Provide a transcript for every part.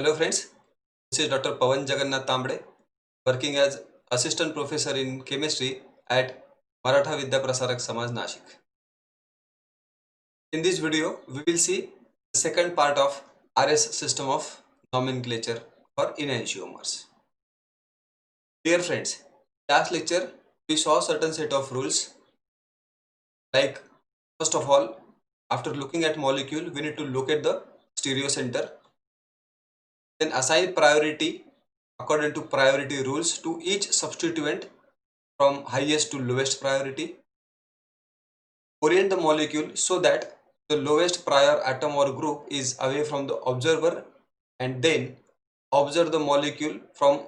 Hello friends, this is Dr. Pawan Jagannath Tambre, working as Assistant Professor in Chemistry at Maratha Vidya Prasarak Samaj Nashik. In this video, we will see the second part of RS system of nomenclature for enantiomers. Dear friends, last lecture we saw certain set of rules like first of all, after looking at molecule, we need to look at the stereocenter, then assign priority according to priority rules to each substituent from highest to lowest priority, orient the molecule so that the lowest prior atom or group is away from the observer, and then observe the molecule from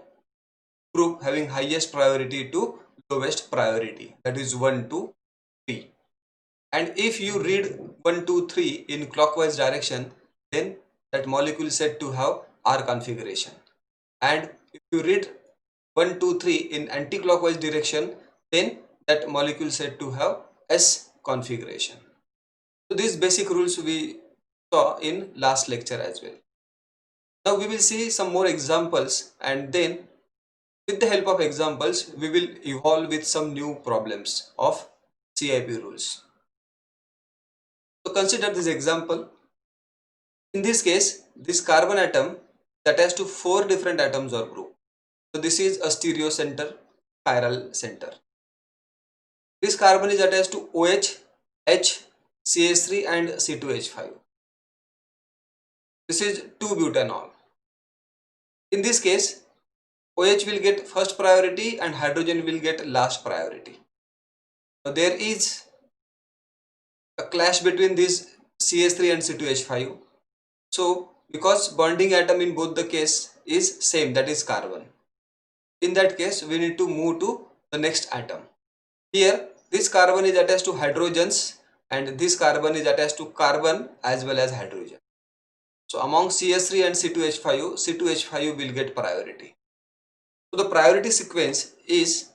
group having highest priority to lowest priority, that is 1 to 3. And if you read 1 2 3 in clockwise direction, then that molecule is said to have R configuration, and if you read 1 2 3 in anti-clockwise direction, then that molecule is said to have S configuration. So these basic rules we saw in last lecture as well. Now we will see some more examples, and then with the help of examples we will evolve with some new problems of CIP rules. So consider this example. In this case, this carbon atom is attached to 4 different atoms or group. So this is a stereo center, chiral center. This carbon is attached to OH, H, CH3 and C2H5. This is 2-butanol. In this case, OH will get first priority and hydrogen will get last priority. So there is a clash between this CH3 and C2H5. So because bonding atom in both the case is same, that is carbon. In that case, we need to move to the next atom. Here, this carbon is attached to hydrogens and this carbon is attached to carbon as well as hydrogen. So among CH3 and C2H5, C2H5 will get priority. So the priority sequence is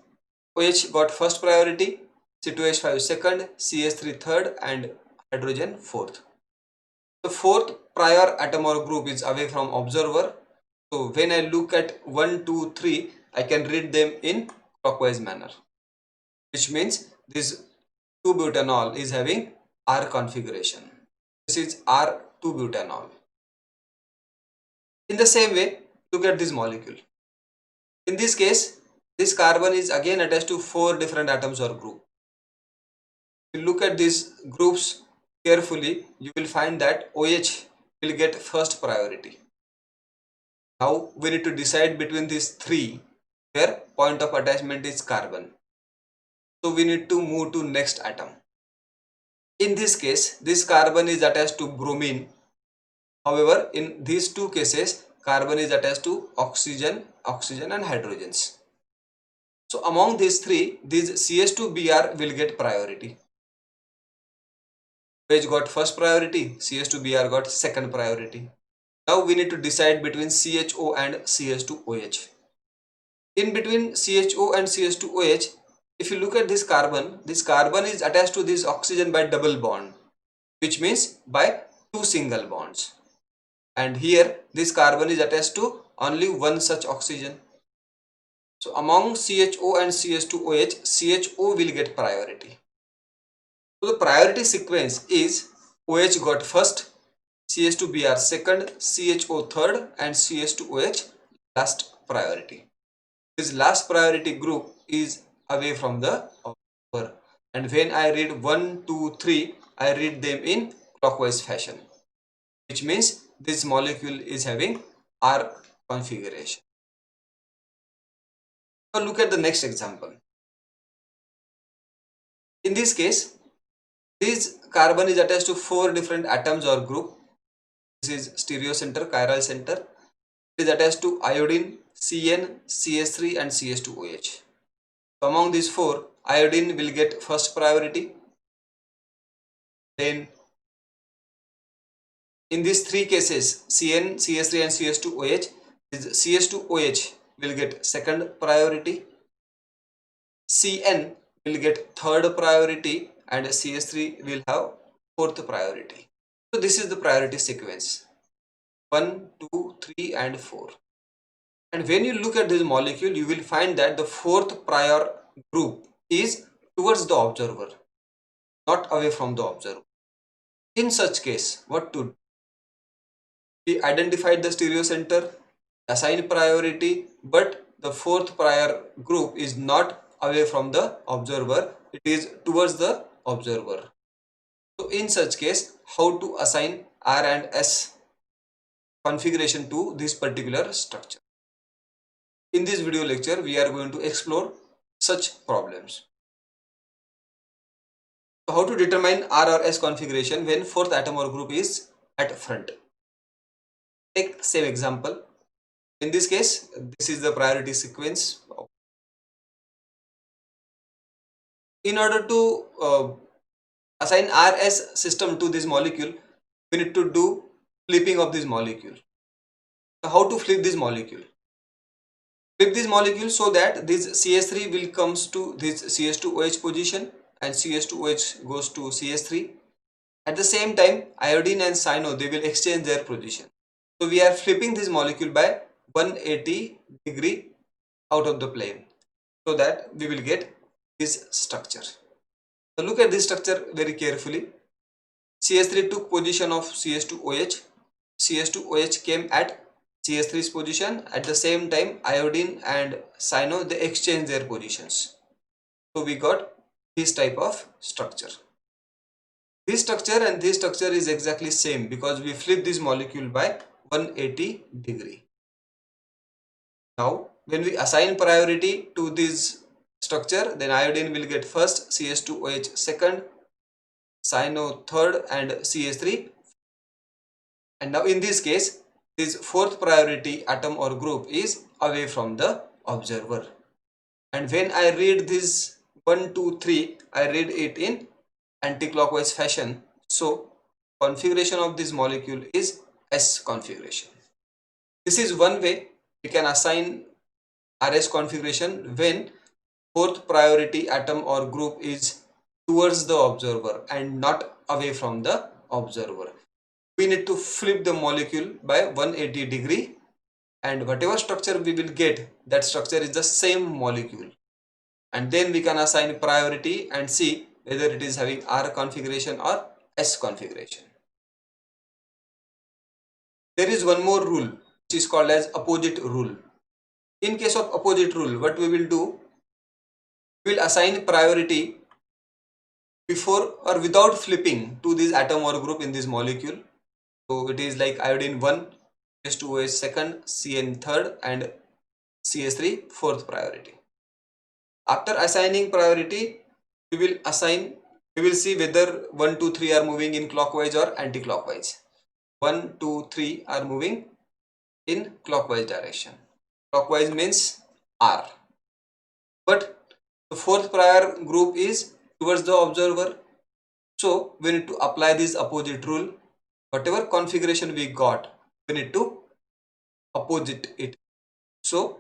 OH got first priority, C2H5 second, CH3 third and hydrogen fourth. The fourth prior atom or group is away from observer. So when I look at 1, 2, 3, I can read them in clockwise manner, which means this 2-butanol is having R configuration. This is R2-butanol. In the same way, look at this molecule. In this case, this carbon is again attached to 4 different atoms or group. If you look at these groups carefully, you will find that OH will get first priority. Now we need to decide between these 3 where point of attachment is carbon. So we need to move to next atom. In this case, this carbon is attached to bromine. However, in these two cases, carbon is attached to oxygen and hydrogens. So among these 3, this CH2Br will get priority. OH got first priority, CH2Br got second priority. Now we need to decide between CHO and CH2OH. In between CHO and CH2OH, if you look at this carbon is attached to this oxygen by double bond, which means by 2 single bonds. And here this carbon is attached to only one such oxygen. So among CHO and CH2OH, CHO will get priority. So the priority sequence is OH got first, CH2Br second, CHO third and CH2OH last priority. This last priority group is away from the observer, and when I read 1, 2, 3, I read them in clockwise fashion, which means this molecule is having R configuration. Now look at the next example. In this case, this carbon is attached to 4 different atoms or group. This is stereo center, chiral center. It is attached to iodine, CN, CH3 and CH2OH. So among these 4, iodine will get first priority. Then in these 3 cases, CN, CH3 and CH2OH, CH2OH will get second priority, CN will get third priority and CH3 will have fourth priority. So this is the priority sequence. 1, 2, 3 and 4. And when you look at this molecule, you will find that the fourth prior group is towards the observer, not away from the observer. In such case, what to do? We identified the stereocenter, assign priority, but the fourth prior group is not away from the observer, it is towards the observer. So in such case, how to assign R and S configuration to this particular structure? In this video lecture, we are going to explore such problems. So how to determine R or S configuration when fourth atom or group is at front? Take same example. In this case, this is the priority sequence. In order to assign RS system to this molecule, we need to do flipping of this molecule. So how to flip this molecule? Flip this molecule so that this CH3 will comes to this CH2OH position and CH2OH goes to CH3. At the same time, iodine and cyano, they will exchange their position. So we are flipping this molecule by 180 degree out of the plane so that we will get this structure. So look at this structure very carefully. CH3 took position of CH2OH. CH2OH came at CH3's position. At the same time, iodine and cyano, they exchange their positions. So we got this type of structure. This structure and this structure is exactly same because we flip this molecule by 180 degree. Now, when we assign priority to this structure, then iodine will get first, CH2OH second, cyano third and CH3. And now in this case, this fourth priority atom or group is away from the observer. And when I read this 1, 2, 3, I read it in anti-clockwise fashion. So configuration of this molecule is S configuration. This is one way we can assign RS configuration when fourth priority atom or group is towards the observer and not away from the observer. We need to flip the molecule by 180 degree and whatever structure we will get, that structure is the same molecule. And then we can assign priority and see whether it is having R configuration or S configuration. There is one more rule which is called as opposite rule. In case of opposite rule, what we will do, we will assign priority before or without flipping to this atom or group in this molecule. So it is like iodine 1, CH2OH second, CN third and CH3 fourth priority. After assigning priority, we will see whether 1, 2, 3 are moving in clockwise or anti-clockwise. 1, 2, 3 are moving in clockwise direction. Clockwise means R. But the fourth prior group is towards the observer. So we need to apply this opposite rule. Whatever configuration we got, we need to opposite it. So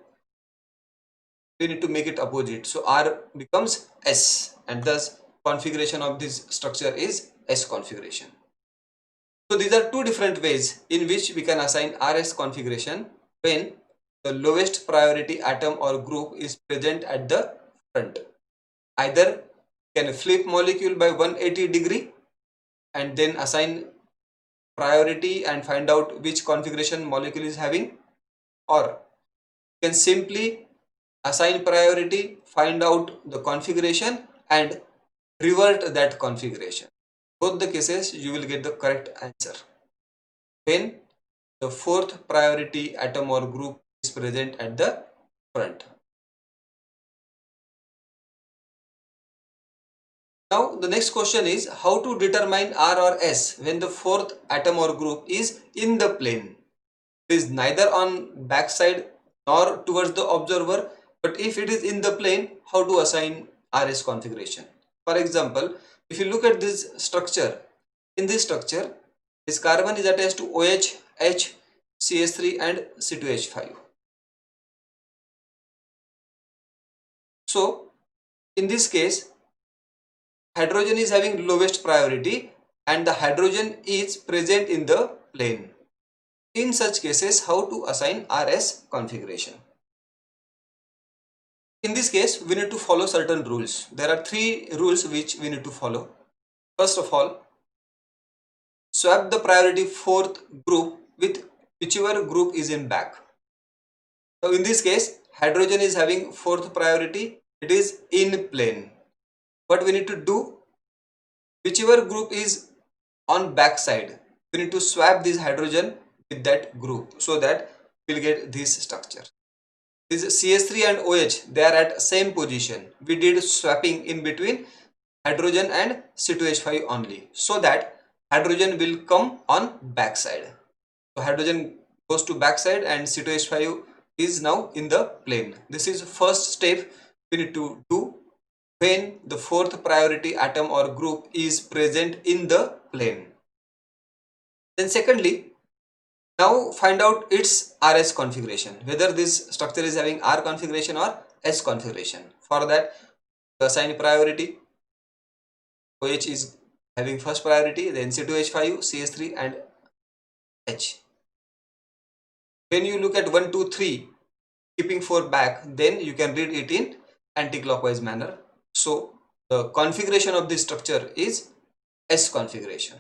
we need to make it opposite. So R becomes S and thus configuration of this structure is S configuration. So these are two different ways in which we can assign RS configuration when the lowest priority atom or group is present at the front. Either can flip molecule by 180 degree and then assign priority and find out which configuration molecule is having, or can simply assign priority, find out the configuration and revert that configuration. Both the cases you will get the correct answer when the fourth priority atom or group is present at the front. Now the next question is how to determine R or S when the fourth atom or group is in the plane. It is neither on backside nor towards the observer, but if it is in the plane, how to assign RS configuration? For example, if you look at this structure, in this structure, this carbon is attached to OH, H, CH3 and C2H5. So, in this case, hydrogen is having lowest priority and the hydrogen is present in the plane. In such cases, how to assign RS configuration? In this case, we need to follow certain rules. There are 3 rules which we need to follow. First of all, swap the priority 4th group with whichever group is in back. So in this case, hydrogen is having 4th priority, it is in plane. What we need to do, whichever group is on back side, we need to swap this hydrogen with that group so that we'll get this structure. This CH3 and OH, they are at same position. We did swapping in between hydrogen and C2H5 only, so that hydrogen will come on backside. So hydrogen goes to backside and C2H5 is now in the plane. This is first step we need to do when the 4th priority atom or group is present in the plane. Then secondly, now find out its RS configuration, whether this structure is having R configuration or S configuration. For that, assign priority. OH is having first priority, then C2H5, CH3 and H. When you look at 1, 2, 3, keeping 4 back, then you can read it in anti-clockwise manner. So the configuration of this structure is S configuration.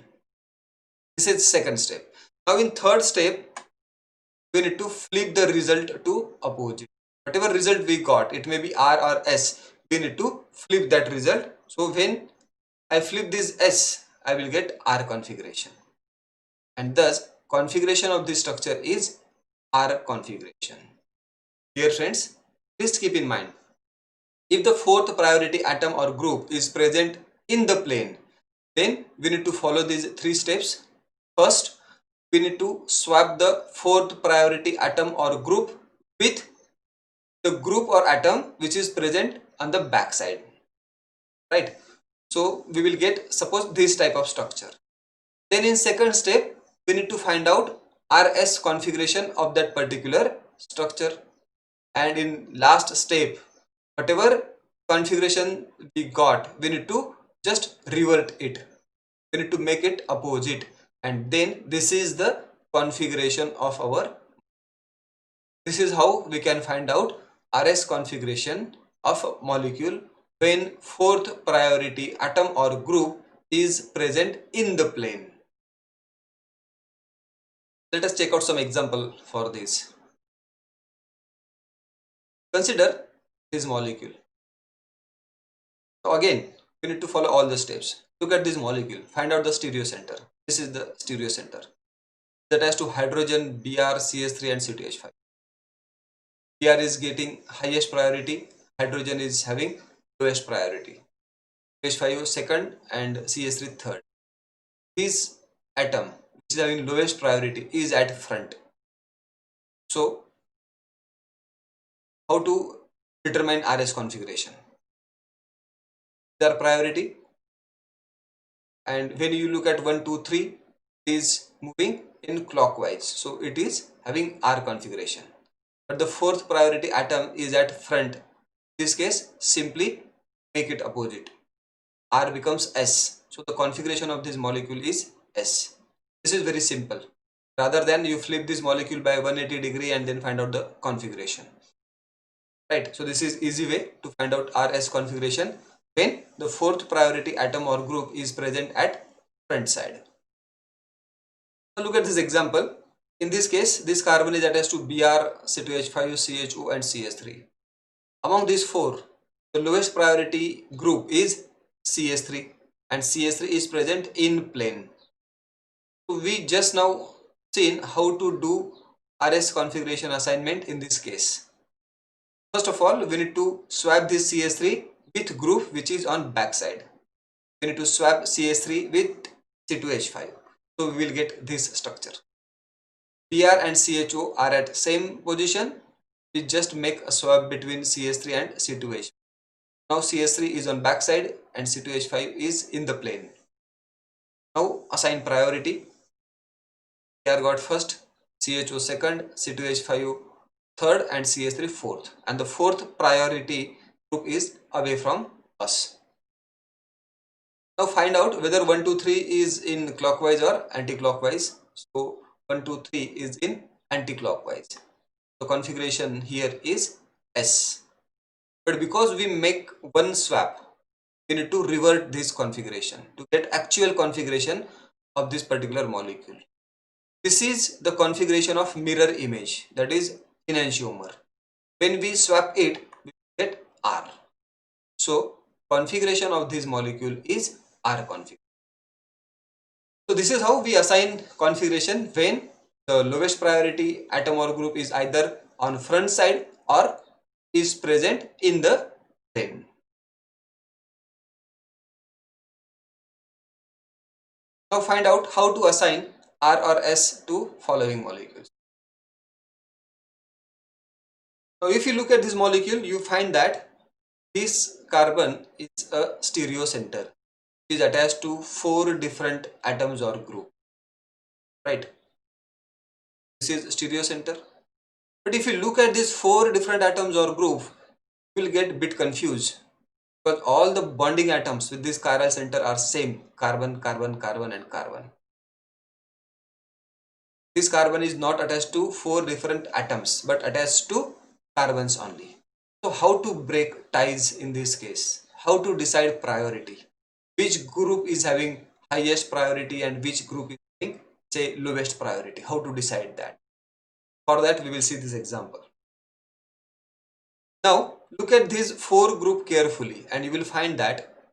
This is second step. Now in third step, we need to flip the result to opposite. Whatever result we got, it may be R or S, we need to flip that result. So when I flip this S, I will get R configuration. And thus configuration of this structure is R configuration. Dear friends, please keep in mind, if the 4th priority atom or group is present in the plane, then we need to follow these 3 steps. First, we need to swap the 4th priority atom or group with the group or atom which is present on the back side, right? So we will get, suppose, this type of structure. Then in second step, we need to find out RS configuration of that particular structure. And in last step, whatever configuration we got, we need to just revert it. We need to make it opposite. And then this is the configuration of our. This is how we can find out RS configuration of a molecule when 4th priority atom or group is present in the plane. Let us check out some example for this. Consider this molecule. So again, we need to follow all the steps. Look at this molecule, find out the stereocenter. This is the stereocenter that has to hydrogen, Br, CH3 and C2H5. Br is getting highest priority, hydrogen is having lowest priority, H5 second and CH3 third. This atom which is having lowest priority is at front. So how to determine RS configuration? Their priority, and when you look at 1, 2, 3, it is moving in clockwise, so it is having R configuration. But the 4th priority atom is at front. In this case, simply make it opposite. R becomes S. So the configuration of this molecule is S. This is very simple. Rather than you flip this molecule by 180 degree and then find out the configuration. Right. So this is easy way to find out RS configuration when the 4th priority atom or group is present at front side. Now look at this example. In this case, this carbon is attached to Br, C2H5, CHO and CH3. Among these 4, the lowest priority group is CH3 and CH3 is present in plane. So we just now seen how to do RS configuration assignment in this case. First of all, we need to swap this CH3 with group which is on back side. We need to swap CH3 with C2H5. So we will get this structure. Br and CHO are at same position. We just make a swap between CH3 and C2H. Now CH3 is on back side and C2H5 is in the plane. Now assign priority. Br got first, CHO second, C2H5 third and CH3 fourth. And the 4th priority group is away from us. Now find out whether 1, 2, 3 is in clockwise or anti-clockwise. So 1, 2, 3 is in anti-clockwise. The configuration here is S. But because we make one swap, we need to revert this configuration to get actual configuration of this particular molecule. This is the configuration of mirror image, that is enantiomer. When we swap it, we get R. So configuration of this molecule is R configuration. So this is how we assign configuration when the lowest priority atom or group is either on front side or is present in the frame. Now find out how to assign R or S to following molecules. Now if you look at this molecule, you find that this carbon is a stereo center. It is attached to 4 different atoms or group, right? This is stereo center. But if you look at these 4 different atoms or group, you will get a bit confused because all the bonding atoms with this chiral center are same: carbon, carbon, carbon and carbon. This carbon is not attached to 4 different atoms but attached to carbons only. So how to break ties in this case? How to decide priority? Which group is having highest priority and which group is having, say, lowest priority? How to decide that? For that we will see this example. Now look at this 4 group carefully and you will find that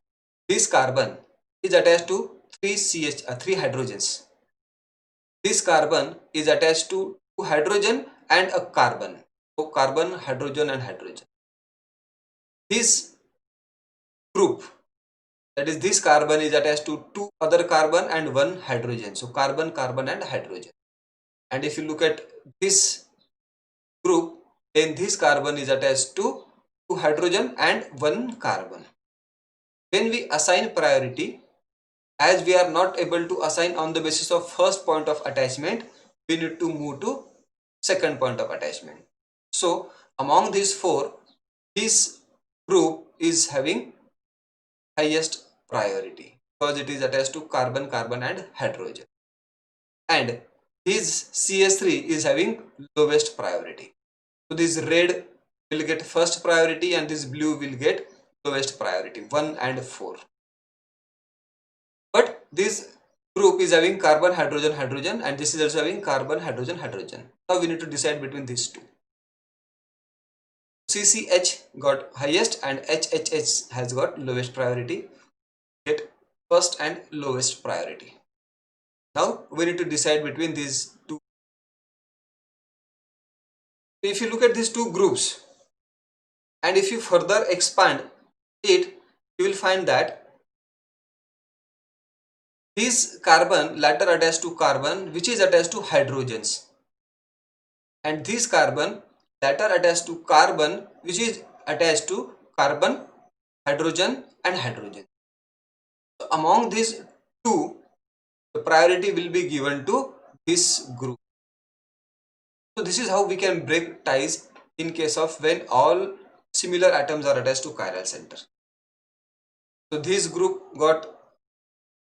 this carbon is attached to 3 hydrogens. This carbon is attached to 2 hydrogen and a carbon. So carbon, hydrogen and hydrogen. This group, that is this carbon, is attached to 2 other carbon and 1 hydrogen. So carbon, carbon and hydrogen. And if you look at this group, then this carbon is attached to 2 hydrogen and 1 carbon. When we assign priority, as we are not able to assign on the basis of first point of attachment, we need to move to second point of attachment. So among these 4, this group is having highest priority because it is attached to carbon, carbon and hydrogen. And this CS3 is having lowest priority. So this red will get first priority and this blue will get lowest priority, 1 and 4. But this group is having carbon, hydrogen, hydrogen and this is also having carbon, hydrogen, hydrogen. Now we need to decide between these two. CCH got highest and HHH has got lowest priority. Get first and lowest priority. Now we need to decide between these two. If you look at these two groups and if you further expand it, you will find that this carbon later attached to carbon which is attached to hydrogens, and this carbon later attached to carbon which is attached to carbon, hydrogen and hydrogen. So among these two, the priority will be given to this group. So this is how we can break ties in case of when all similar atoms are attached to chiral center. So this group got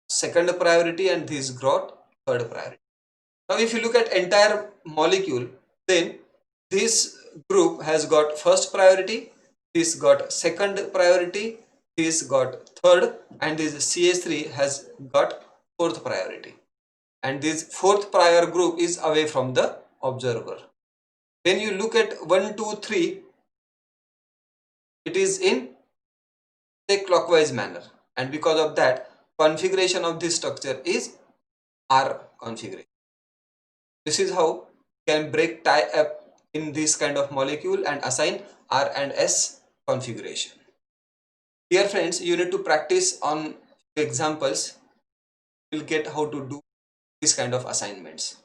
second priority and this got third priority. Now if you look at entire molecule, then this group has got first priority, this got second priority, this got third and this CH3 has got fourth priority. And this fourth prior group is away from the observer. When you look at 1, 2, 3, it is in the clockwise manner, and because of that configuration of this structure is R configuration. This is how you can break tie up in this kind of molecule and assign R and S configuration. Dear friends, you need to practice on examples. You will get how to do this kind of assignments.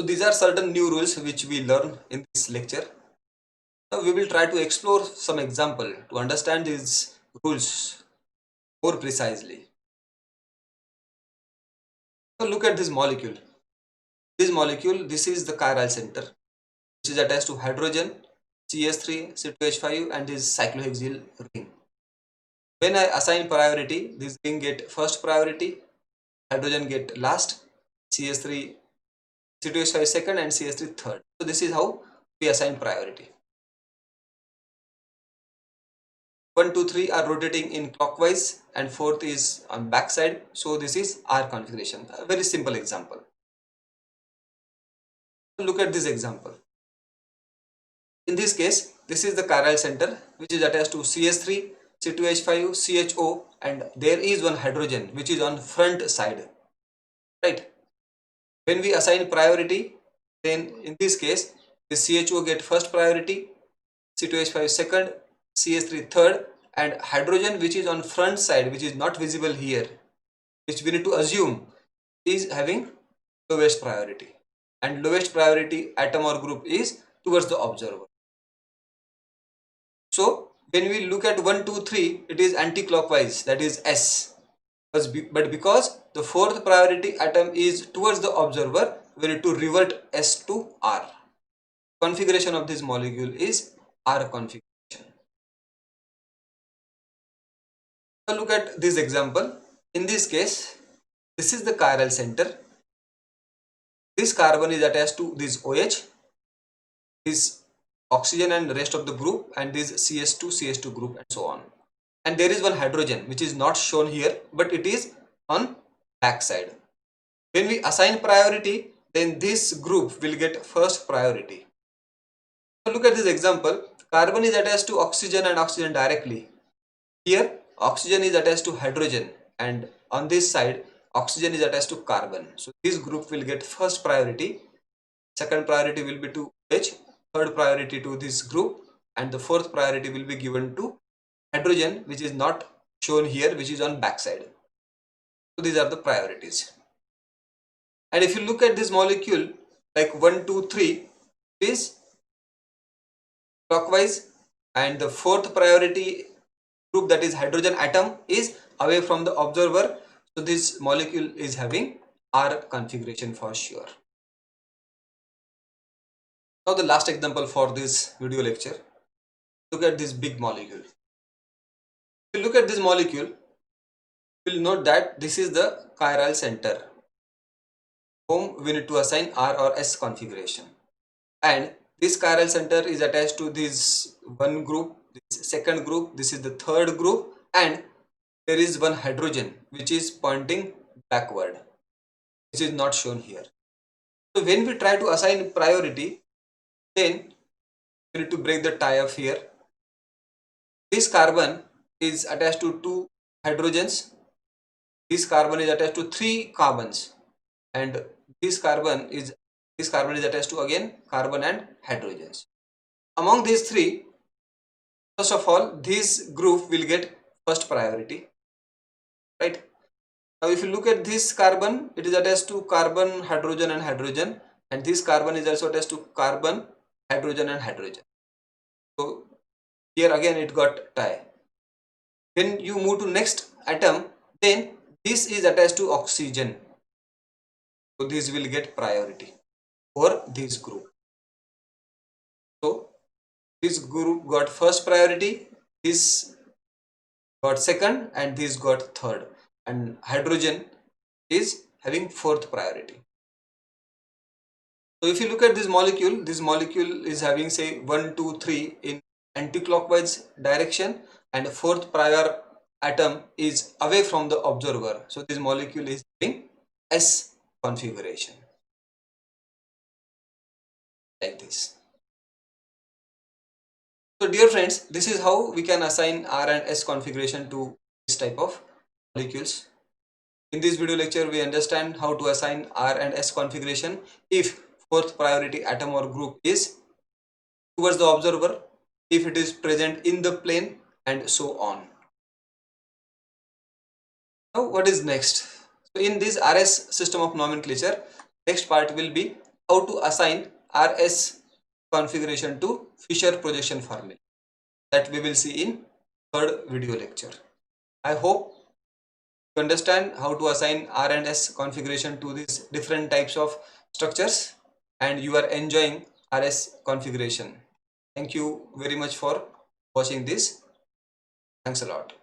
So these are certain new rules which we learn in this lecture. Now we will try to explore some example to understand these rules more precisely. So look at this molecule. This molecule, this is the chiral center, which is attached to hydrogen, CH3, C2H5 and this cyclohexyl ring. When I assign priority, this ring get first priority, hydrogen get last, CH3, C2H5 second and CH3 third. So this is how we assign priority. 1, 2, 3 are rotating in clockwise and fourth is on back side. So this is R configuration. A very simple example. Look at this example. In this case, this is the chiral center which is attached to CH3, C2H5, CHO and there is one hydrogen which is on front side. Right? When we assign priority, then in this case, the CHO get first priority, C2H5 second, CH3 third and hydrogen which is on front side which is not visible here, which we need to assume is having lowest priority, and lowest priority atom or group is towards the observer. So when we look at 1, 2, 3, it is anti-clockwise, that is S. But because the fourth priority atom is towards the observer, we need to revert S to R. Configuration of this molecule is R configuration. Now look at this example. In this case, this is the chiral center. This carbon is attached to this OH, this oxygen and rest of the group, and this CH2 group and so on. And there is one hydrogen which is not shown here, but it is on back side. When we assign priority, then this group will get first priority. So look at this example. Carbon is attached to oxygen and oxygen directly. Here oxygen is attached to hydrogen and on this side oxygen is attached to carbon. So this group will get first priority, second priority will be to H, third priority to this group and the fourth priority will be given to hydrogen which is not shown here, which is on back side. So these are the priorities. And if you look at this molecule like 1, 2, 3 is clockwise and the fourth priority group, that is hydrogen atom, is away from the observer. So this molecule is having R configuration for sure. Now the last example for this video lecture. Look at this big molecule. If you look at this molecule, you will note that this is the chiral center whom we need to assign R or S configuration. And this chiral center is attached to this one group, this second group, this is the third group, and there is one hydrogen which is pointing backward, which is not shown here. So when we try to assign priority, then we need to break the tie up here. This carbon is attached to 2 hydrogens, this carbon is attached to 3 carbons, and this carbon is attached to again carbon and hydrogens. Among these 3, first of all, this group will get first priority, right? Now if you look at this carbon, it is attached to carbon, hydrogen and hydrogen, and this carbon is also attached to carbon, hydrogen and hydrogen. So here again it got tie. When you move to next atom, then this is attached to oxygen. So this will get priority for this group. So this group got first priority, this got second and this got third, and hydrogen is having fourth priority. So if you look at this molecule is having say 1, 2, 3 in anti-clockwise direction and fourth prior atom is away from the observer. So this molecule is having S configuration like this. So dear friends, this is how we can assign R and S configuration to this type of molecules. In this video lecture, we understand how to assign R and S configuration if fourth priority atom or group is towards the observer, if it is present in the plane, and so on. Now what is next? So in this RS system of nomenclature, next part will be how to assign RS configuration to Fisher projection formula, that we will see in third video lecture. I hope You understand how to assign R and S configuration to these different types of structures, and you are enjoying RS configuration. Thank you very much for watching this. Thanks a lot.